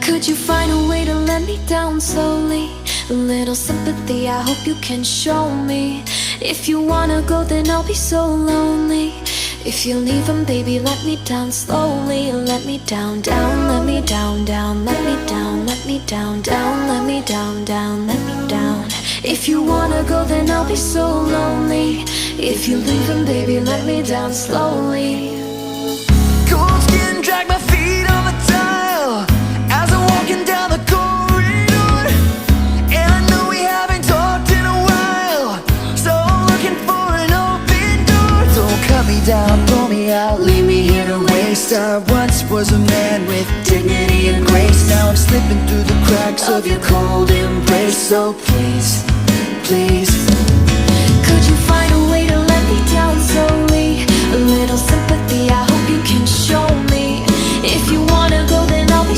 Could you find a way to let me down slowly? A little sympathy, I hope you can show me. If you wanna go, then I'll be so lonely. If you're leaving, baby, let me down slowly. Let me down, down, let me down, down, let me down, let me down, down, let me down, down, let me down. If you wanna go, then I'll be so lonely. If you're leaving, baby, let me down slowly. Cold skin, drag my feet on the tile as I'm walking down the corridor. And I know we haven't talked in a while, so I'm looking for an open door. Don't cut me down, pull me out, leave me here to waste. I once was a man with dignity and grace. Now I'm slipping through the cracks of your cold embrace. So please, please, could you find